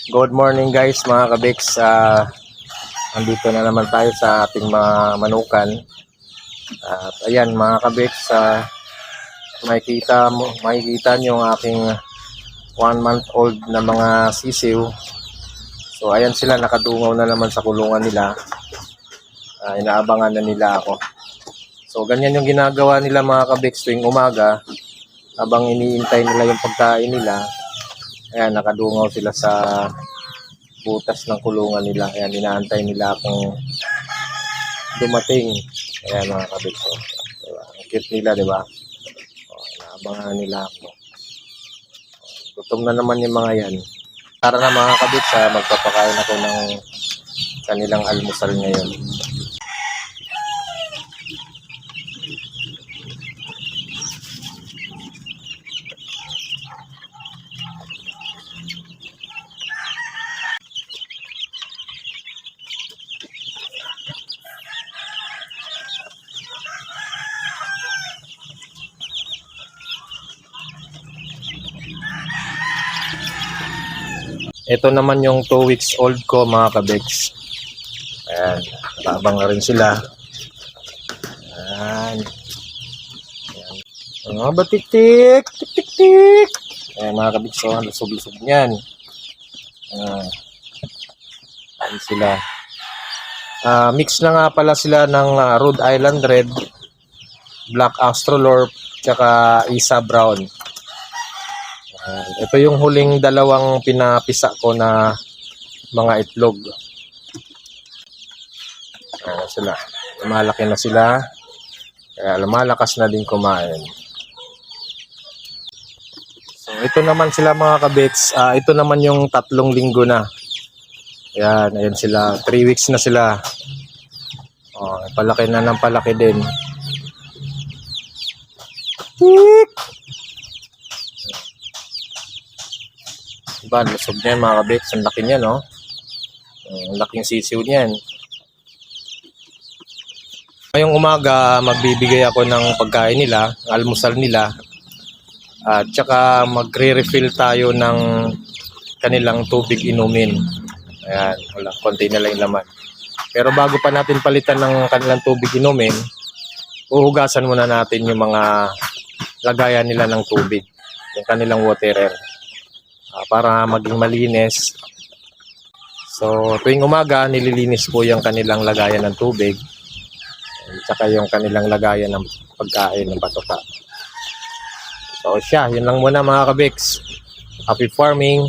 Good morning guys mga kabiks. Andito na naman tayo sa ating mga manukan. At ayan mga kabiks, makikita nyo ang aking 1-month-old na mga sisiw. So ayan sila, nakadungaw na naman sa kulungan nila. Inaabangan na nila ako. So ganyan yung ginagawa nila mga kabiks tuwing umaga. Habang iniintay nila yung pagkain nila, ayan, nakadungaw sila sa butas ng kulungan nila. Ayan, inaantay nila akong dumating. Ayan mga kabiks. So, diba? Ang cute nila, diba? Inaabangan nila ako. Gutom na naman yung mga yan. Tara na mga kabiks, magpapakain ako ng kanilang almusal ngayon. Ito naman yung 2 weeks old ko mga kabiks. Ayan, babang na rin sila. Ayan. Ayan. Mga batik-tik, tik-tik-tik. Ayan mga kabiks, lusog-lusog niyan. Ayan sila. Mix na nga pala sila ng Rhode Island Red, Black Australorp, tsaka Isa Brown. Ito yung huling dalawang pinapisa ko na mga itlog. Sila. Malaki na sila. Kaya lumalakas na din kumain. So ito naman sila mga kabits. Ito naman yung 3 linggo na. Ayan sila. 3 weeks na sila. Palaki na ng palaki din. Tik! Diba, lusog niyan mga kabiks. Ang laki niyan, no? Ang laking sisiw niyan. Ngayong umaga, magbibigay ako ng pagkain nila, almusal nila. At saka magre-refill tayo ng kanilang tubig inumin. Ayan, wala, konti na lang yung laman. Pero bago pa natin palitan ng kanilang tubig inumin, uhugasan muna natin yung mga lagayan nila ng tubig. Yung kanilang waterer. Para maging malinis. So tuwing umaga nililinis po yung kanilang lagayan ng tubig at saka yung kanilang lagayan ng pagkain ng batuka. So yun lang muna mga kabiks. Happy farming.